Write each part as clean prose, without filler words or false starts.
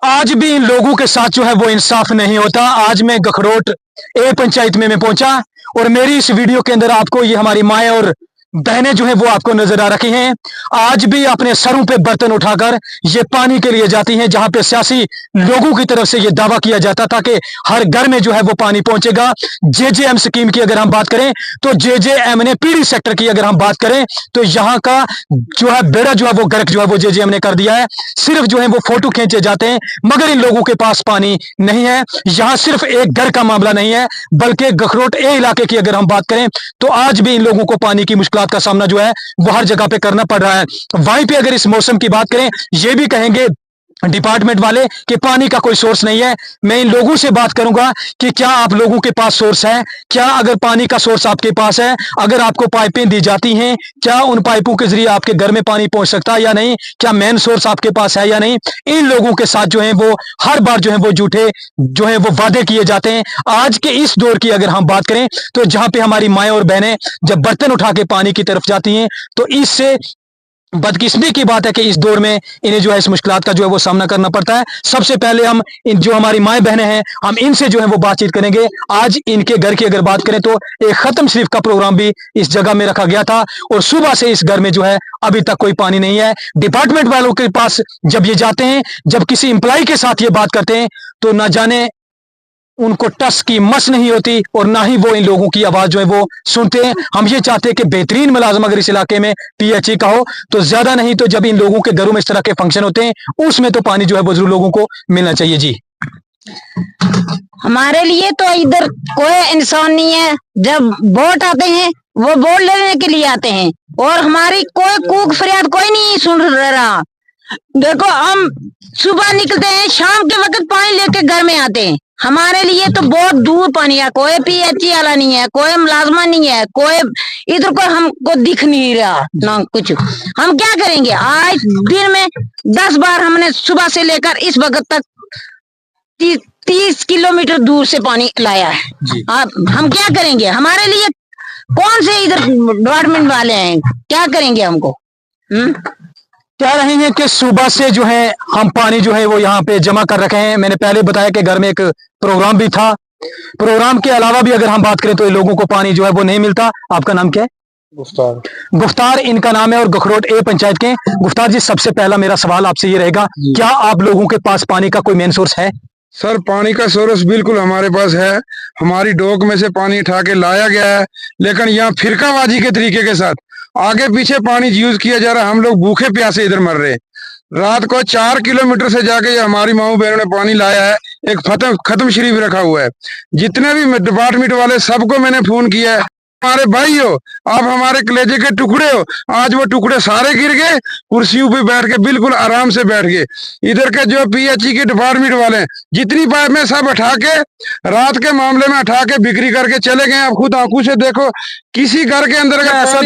आज भी इन लोगों के साथ जो है वो इंसाफ नहीं होता। आज मैं गखरोट ए पंचायत में मैं पहुंचा और मेरी इस वीडियो के अंदर आपको ये हमारी माएँ और बहनें जो है वो आपको नजर आ रखी हैं। आज भी अपने सरों पे बर्तन उठाकर ये पानी के लिए जाती हैं, जहां पे सियासी लोगों की तरफ से ये दावा किया जाता था कि हर घर में जो है वो पानी पहुंचेगा। जेजेएम स्कीम की अगर हम बात करें तो जेजेएम ने पीरी सेक्टर की अगर हम बात करें तो यहाँ का जो है बेड़ा जो है वो गर्क जो है वो जेजेएम ने कर दिया है। सिर्फ जो है वो फोटो खींचे जाते हैं, मगर इन लोगों के पास पानी नहीं है। यहाँ सिर्फ एक घर का मामला नहीं है, बल्कि गखरोट ए इलाके की अगर हम बात करें तो आज भी इन लोगों को पानी की मुश्किल का सामना जो है वो हर जगह पे करना पड़ रहा है। वहीं पे अगर इस मौसम की बात करें, ये भी कहेंगे डिपार्टमेंट वाले कि पानी का कोई सोर्स नहीं है। मैं इन लोगों से बात करूंगा कि क्या आप लोगों के पास सोर्स है, क्या अगर पानी का सोर्स आपके पास है, अगर आपको पाइपें दी जाती हैं, क्या उन पाइपों के जरिए आपके घर में पानी पहुंच सकता है या नहीं, क्या मेन सोर्स आपके पास है या नहीं। इन लोगों के साथ जो है वो हर बार जो है वो झूठे जो है वो वादे किए जाते हैं। आज के इस दौर की अगर हम बात करें तो जहां पे हमारी माएँ और बहनें जब बर्तन उठा के पानी की तरफ जाती हैं तो इससे बदकिस्मती की बात है कि इस दौर में इन्हें जो है इस मुश्किलात का जो है वो सामना करना पड़ता है। सबसे पहले हम इन जो हमारी माएँ बहनें हैं, हम इनसे जो है वो बातचीत करेंगे। आज इनके घर की अगर बात करें तो एक खत्म शरीफ का प्रोग्राम भी इस जगह में रखा गया था और सुबह से इस घर में जो है अभी तक कोई पानी नहीं है। डिपार्टमेंट वालों के पास जब ये जाते हैं, जब किसी एम्प्लॉय के साथ ये बात करते हैं तो ना जाने उनको टस की मस नहीं होती और ना ही वो इन लोगों की आवाज जो है वो सुनते हैं। हम ये चाहते हैं कि बेहतरीन मुलाजम अगर इस इलाके में पीएचई का हो तो ज्यादा नहीं तो जब इन लोगों के घरों में इस तरह के फंक्शन होते हैं उसमें तो पानी जो है वो जरूर लोगों को मिलना चाहिए। जी हमारे लिए तो इधर कोई इंसान नहीं है। जब वोट आते हैं वो वोट लेने के लिए आते हैं और हमारी कोई कूक फरियाद कोई नहीं सुन रहा। देखो हम सुबह निकलते हैं, शाम के वक्त पानी लेके घर में आते हैं। हमारे लिए तो बहुत दूर पानी है, कोई पीएचई वाला नहीं है, कोई मुलाजमा नहीं है, कोई इधर को हमको दिख नहीं रहा ना कुछ। हम क्या करेंगे? आज दिन में 10 बार हमने सुबह से लेकर इस वक्त तक 30 किलोमीटर दूर से पानी लाया है। अब हम क्या करेंगे? हमारे लिए कौन से इधर डिपार्टमेंट वाले हैं, क्या करेंगे हमको? कह रहे हैं कि सुबह से जो है हम पानी जो है वो यहाँ पे जमा कर रखे हैं। मैंने पहले बताया कि घर में एक प्रोग्राम भी था। प्रोग्राम के अलावा भी अगर हम बात करें तो लोगों को पानी जो है वो नहीं मिलता। आपका नाम क्या है? गुफ्तार इनका नाम है और गखरोट ए पंचायत के। गुफ्तार जी, सबसे पहला मेरा सवाल आपसे ये रहेगा, क्या आप लोगों के पास पानी का कोई मेन सोर्स है? सर, पानी का सोर्स बिल्कुल हमारे पास है। हमारी डोक में से पानी उठा के लाया गया है, लेकिन यहाँ फिरकाबाजी के तरीके के साथ आगे पीछे पानी यूज किया जा रहा है। हम लोग भूखे प्यासे इधर मर रहे हैं। रात को 4 किलोमीटर से जाके हमारी माऊ बहनों ने पानी लाया है। एक खत्म शरीफ रखा हुआ है। जितने भी डिपार्टमेंट वाले सबको मैंने फोन किया है, हमारे भाई हो, आप हमारे कलेजे के टुकड़े हो। आज वो टुकड़े सारे गिर गए, कुर्सियों पे बैठ के बिल्कुल आराम से बैठ गए। इधर के जो पीएचई के डिपार्टमेंट वाले हैं, जितनी पाइप में सब उठा के रात के मामले में उठा के बिक्री करके चले गए। आप खुद आंखों से देखो, किसी घर के अंदर ऐसा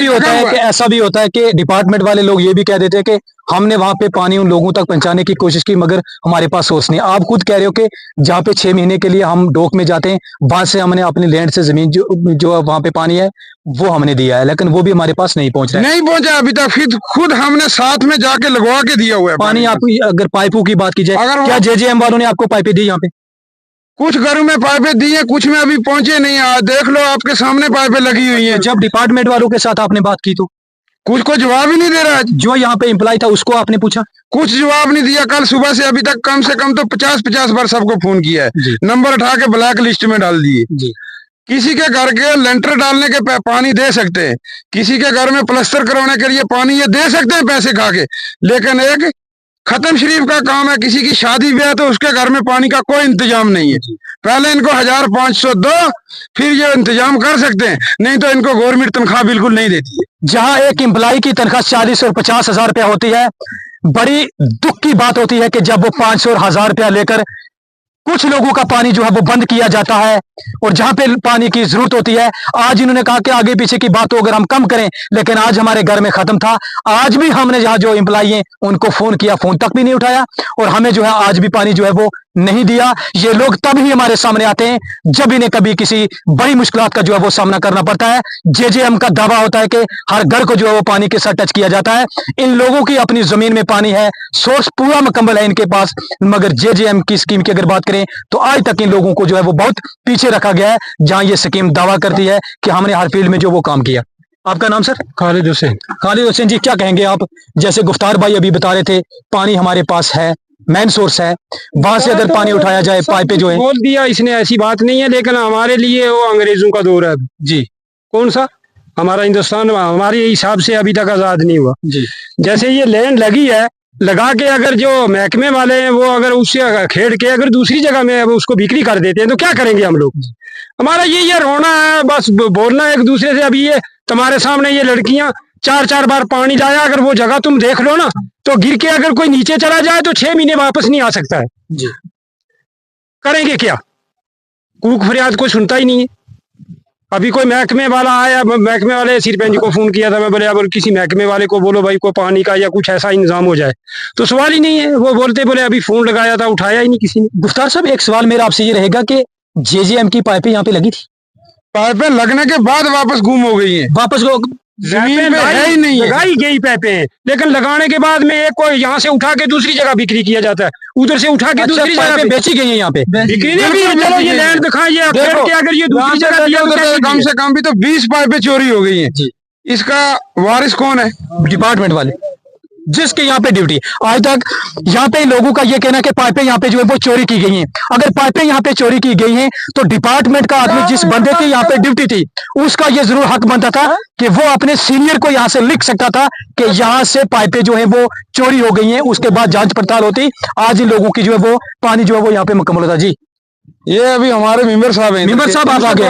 भी होता है कि डिपार्टमेंट वाले लोग ये भी कह देते हैं कि हमने वहां पे पानी उन लोगों तक पहुंचाने की कोशिश की मगर हमारे पास सोर्स नहीं। आप खुद कह रहे हो कि जहाँ पे 6 महीने के लिए हम डोक में जाते हैं, वहां से हमने अपनी लैंड से जमीन जो वहां पे पानी है वो हमने दिया है, लेकिन वो भी हमारे पास नहीं पहुंच रहा है। नहीं पहुंचा अभी तक। खुद हमने साथ में जाके लगवा के दिया हुआ है पानी। आप अगर पाइपों की बात की जाए, क्या जेजेएम वालों ने आपको पाइपें दी? यहाँ पे कुछ घरों में पाइपें दी है, कुछ में अभी पहुंचे नहीं। देख लो, आपके सामने पाइपें लगी हुई हैं। जब डिपार्टमेंट वालों के साथ आपने बात की तो कुछ को जवाब ही नहीं दे रहा। जो यहाँ पे एम्प्लॉय था उसको आपने पूछा? कुछ जवाब नहीं दिया। कल सुबह से अभी तक कम से कम तो 50 बार सबको फोन किया है। नंबर उठा के ब्लैक लिस्ट में डाल दिए। किसी के घर के लेंटर डालने के पानी दे सकते हैं, किसी के घर में प्लास्टर करवाने के लिए पानी ये दे सकते हैं पैसे खा के, लेकिन एक खत्म शरीफ का काम है, किसी की शादी ब्याह तो उसके घर में पानी का कोई इंतजाम नहीं है। पहले इनको 1500 दो, फिर ये इंतजाम कर सकते हैं, नहीं तो इनको गवर्नमेंट तनख्वाह बिल्कुल नहीं देती है। जहां एक एम्प्लॉय की तनख्वाह 40 और 50 हजार रुपया होती है, बड़ी दुख की बात होती है कि जब वो 500 और 1000 रुपया लेकर कुछ लोगों का पानी जो है वो बंद किया जाता है और जहां पे पानी की जरूरत होती है। आज इन्होंने कहा कि आगे पीछे की बात तो अगर हम कम करें, लेकिन आज हमारे घर में खत्म था। आज भी हमने जहां जो एम्प्लॉई हैं उनको फोन किया, फोन तक भी नहीं उठाया और हमें जो है आज भी पानी जो है वो नहीं दिया। ये लोग तब ही हमारे सामने आते हैं जब इन्हें कभी किसी बड़ी मुश्किलात का जो है वो सामना करना पड़ता है। जेजेएम का दावा होता है कि हर घर को जो है वो पानी के साथ टच किया जाता है। इन लोगों की अपनी जमीन में पानी है, सोर्स पूरा मुकम्मल है इनके पास, मगर जेजेएम की स्कीम की अगर बात करें तो आज तक इन लोगों को जो है वो बहुत पीछे रखा गया है, जहां ये स्कीम दावा करती है कि हमने हर फील्ड में जो वो काम किया। आपका नाम सर? खालिद हुसैन। खालिद हुसैन जी, क्या कहेंगे आप? जैसे गुफ्तार भाई अभी बता रहे थे, पानी हमारे पास है, मेन सोर्स है, वहां से अगर पानी उठाया जाए, पाइपें जो है। बोल दिया इसने, ऐसी बात नहीं है, लेकिन हमारे लिए वो अंग्रेजों का दौर है जी। कौन सा? हमारा हिंदुस्तान हमारे हिसाब से अभी तक आजाद नहीं हुआ जी। जैसे ये लैंड लगी है, लगा के अगर जो महकमे वाले हैं वो अगर उससे खेड़ के अगर दूसरी जगह में उसको बिक्री कर देते हैं तो क्या करेंगे हम लोग? हमारा ये रोना है, बस बोलना है एक दूसरे से। अभी ये तुम्हारे सामने ये लड़कियां 4-4 बार पानी लाया, अगर वो जगह तुम देख लो ना तो गिर के अगर कोई नीचे चला जाए तो 6 महीने वापस नहीं आ सकता है जी। करेंगे क्या? कूक फरियाद कोई सुनता ही नहीं है। अभी कोई महकमे वाला आया, महकमे वाले सरपंच को फोन किया था, मैं बोले अब किसी महकमे वाले को बोलो भाई को पानी का या कुछ ऐसा इंतजाम हो जाए, तो सवाल ही नहीं है। वो बोले अभी फोन लगाया था, उठाया ही नहीं किसी ने। गुफ्तार साहब, एक सवाल मेरा आपसे ये रहेगा कि जेजेएम की पाइपें यहाँ पे लगी थी, पाइपें लगने के बाद वापस गुम हो गई हैं, वापस लोग जमीन पे है ही नहीं है। लगाई गई पाइपें, लेकिन लगाने के बाद में एक को यहाँ से उठा के दूसरी जगह बिक्री किया जाता है, उधर से उठा के दूसरी जगह पाइपें बेची गई है यहाँ पे। बिक्री नहीं की है। चलो ये लैंड दिखाइए अगर ये दूसरी जगह दिया तो क्या कम से कम भी तो 20 पाइपें चोरी हो गई हैं। जी। इसका वारिस कौन है? डिपार्टमेंट वाले, जिसके यहाँ पे ड्यूटी। आज तक यहाँ पे लोगों का ये कहना है कि पाइपें यहाँ पे जो है वो चोरी की गई हैं। अगर पाइपें यहाँ पे चोरी की गई हैं तो डिपार्टमेंट का आदमी जिस बंदे की यहाँ पे ड्यूटी थी उसका ये जरूर हक बनता था कि वो अपने सीनियर को यहाँ से लिख सकता था कि यहाँ से पाइपें जो है वो चोरी हो गई हैं, उसके बाद जांच पड़ताल होती, आज इन लोगों की जो है वो पानी जो है वो यहाँ पे मुकम्मल होता। जी, ये अभी हमारे मेंबर साहब हैं। मेंबर साहब आप आ गए।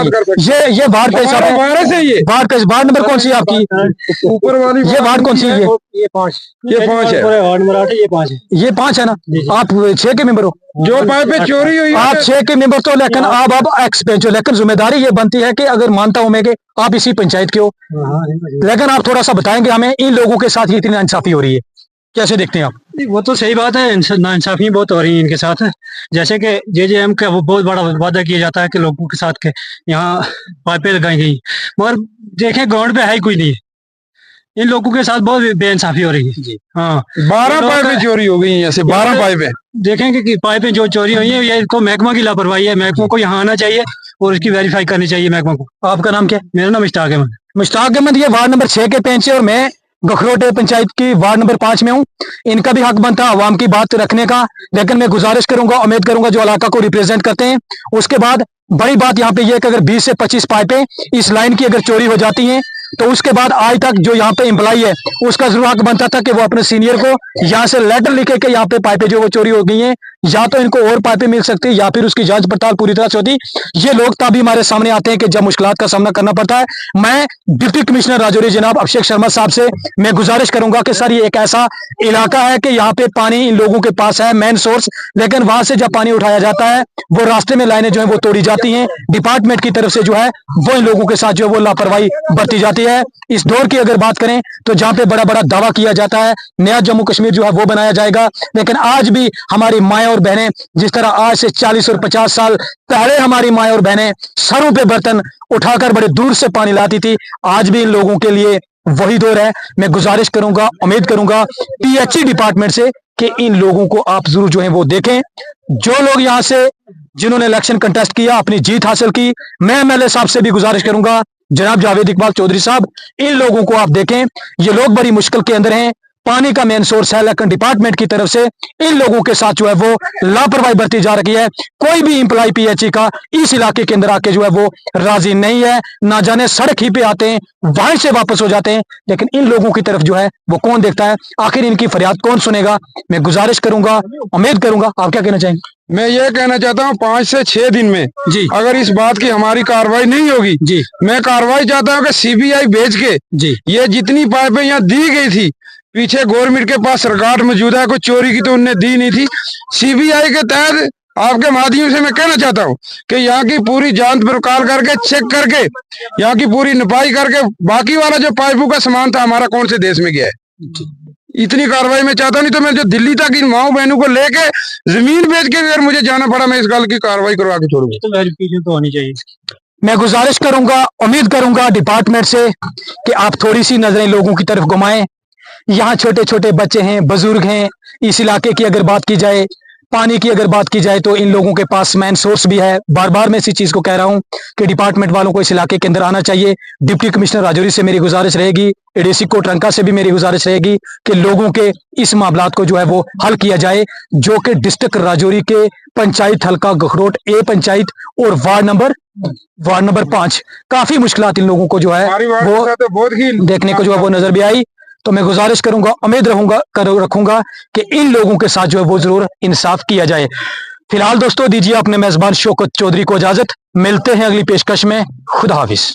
ये वार्ड का हिसाब है, से ये वार्ड नंबर कौन सी है आपकी? ऊपर वाली ये वार्ड कौन सी है? ये 5 ये 5 है। वार्ड नंबर 8 ये 5 है। ये 5 है ना? आप 6 के मेंबर हो। जो पाइपें चोरी हुई आप 6 के मेंबर तो, लेकिन आप एक्स बेंच हो, लेकिन जिम्मेदारी ये बनती है कि अगर मानता हूं मैं कि आप इसी पंचायत के हो, लेकिन आप थोड़ा सा बताएंगे हमें इन लोगों के साथ ये इतनी नाइंसाफी हो रही है, कैसे देखते हैं आप? वो तो सही बात है, नाइंसाफी बहुत हो रही है इनके साथ। जैसे कि जेजेएम का वो बहुत बड़ा वादा किया जाता है कि लोगों के साथ के यहाँ पाइपें लगाई गई, मगर देखें ग्राउंड पे है ही कोई नहीं। इन लोगों के साथ बहुत बेइंसाफी हो रही है जी। हाँ, 12 पाइपें चोरी हो गई हैं, ऐसे 12 पाइपें। देखेंगे कि पाइपें जो चोरी हुई है ये तो महकमा की लापरवाही है। महकमा को यहाँ आना चाहिए और इसकी वेरीफाई करनी चाहिए महकमा को। आपका नाम क्या है? मेरा नाम मुश्ताक अहमद। मुश्ताक अहमद, ये वार्ड नंबर 6 के पेंच है और मैं गखरोट पंचायत की वार्ड नंबर 5 में हूँ। इनका भी हक बनता है अवाम की बात रखने का, लेकिन मैं गुजारिश करूंगा, उम्मीद करूंगा जो इलाका को रिप्रेजेंट करते हैं। उसके बाद बड़ी बात यहाँ पे ये है कि अगर 20 से 25 पाइपें इस लाइन की अगर चोरी हो जाती हैं तो उसके बाद आज तक जो यहाँ पे एम्प्लॉई है उसका जरूर हक बनता था कि वो अपने सीनियर को यहाँ से लेटर लिखे कि यहाँ पे पाइपें जो वो चोरी हो गई हैं, या तो इनको और पाइपें मिल सकती या फिर उसकी जांच पड़ताल पूरी तरह से होती। ये लोग तभी हमारे सामने आते हैं कि जब मुश्किलात का सामना करना पड़ता है। मैं डिप्टी कमिश्नर राजौरी जनाब अभिषेक शर्मा साहब से मैं गुजारिश करूंगा कि सर ये एक ऐसा इलाका है कि यहाँ पे पानी इन लोगों के पास है मेन सोर्स, लेकिन वहां से जब पानी उठाया जाता है वो रास्ते में लाइनें जो है वो तोड़ी जाती हैं। डिपार्टमेंट की तरफ से जो है वो इन लोगों के साथ जो है वो लापरवाही बरती जाती है। इस दौर की अगर बात करें तो जहां पे बड़ा बड़ा दावा किया जाता है नया जम्मू कश्मीर जो है वो बनाया जाएगा, लेकिन आज भी हमारी माएं और बहनें जिस तरह आज से 40 और 50 साल पहले हमारी माएं और बहनें सरों पे बर्तन उठाकर बड़े दूर से पानी लाती थी, आज भी इन लोगों के लिए वही दौर है। मैं गुजारिश करूंगा, उम्मीद करूंगा पीएचई डिपार्टमेंट से कि इन लोगों को आप जरूर जो है वो देखें। जो लोग यहाँ से जिन्होंने इलेक्शन कंटेस्ट किया, अपनी जीत हासिल की, मैं एमएलए साहब से भी गुजारिश करूंगा जनाब जावेद इकबाल चौधरी साहब, इन लोगों को आप देखें। ये लोग बड़ी मुश्किल के अंदर हैं, पानी का मेन सोर्स है, लेकिन डिपार्टमेंट की तरफ से इन लोगों के साथ जो है वो लापरवाही बरती जा रही है। कोई भी एम्प्लॉय पीएचई का इस इलाके के अंदर आके जो है वो राजी नहीं है, ना जाने सड़क ही पे आते हैं वहीं से वापस हो जाते हैं, लेकिन इन लोगों की तरफ जो है वो कौन देखता है? आखिर इनकी फरियाद कौन सुनेगा? मैं गुजारिश करूंगा, उम्मीद करूंगा, आप क्या कहना चाहेंगे? मैं ये कहना चाहता हूँ 5 से 6 दिन में जी अगर इस बात की हमारी कार्रवाई नहीं होगी जी, मैं कार्रवाई चाहता हूँ कि सीबीआई भेज के जी ये जितनी पाइपें यहाँ दी गई थी, पीछे गवर्नमेंट के पास सरकार मौजूद है, कोई चोरी की तो उनने दी नहीं थी, सीबीआई के तहत आपके माध्यम से मैं कहना चाहता हूँ कि यहाँ की पूरी जांच पड़ताल करके चेक करके यहाँ की पूरी निपाई करके बाकी वाला जो पाइपों का सामान था हमारा कौन से देश में गया है, इतनी कार्रवाई मैं चाहता हूँ। नहीं तो मैं जो दिल्ली तक इन माओ बहनों को लेके जमीन बेच के अगर मुझे जाना पड़ा मैं इस गल की कार्रवाई करवा के छोड़ूंगा। तो वेरिफिकेशन तो होनी चाहिए। मैं गुजारिश करूंगा, उम्मीद करूंगा डिपार्टमेंट से कि आप थोड़ी सी नजरें लोगों की तरफ घुमाएं। यहाँ छोटे छोटे बच्चे हैं, बुजुर्ग हैं। इस इलाके की अगर बात की जाए, पानी की अगर बात की जाए तो इन लोगों के पास मेन सोर्स भी है। बार बार मैं इसी चीज को कह रहा हूं कि डिपार्टमेंट वालों को इस इलाके के अंदर आना चाहिए। डिप्टी कमिश्नर राजौरी से मेरी गुजारिश रहेगी, एडीसी कोट रंका से भी मेरी गुजारिश रहेगी कि लोगों के इस मामलात को जो है वो हल किया जाए, जो कि डिस्ट्रिक्ट राजौरी के पंचायत हल्का गखरोट ए पंचायत और वार्ड नंबर 5 काफी मुश्किलात इन लोगों को जो है वो बहुत ही देखने को जो है वो नजर भी आई। तो मैं गुजारिश करूंगा, उम्मीद रखूंगा कि इन लोगों के साथ जो है वो जरूर इंसाफ किया जाए। फिलहाल दोस्तों दीजिए अपने मेजबान शौकत चौधरी को इजाजत, मिलते हैं अगली पेशकश में। खुदा हाफिज।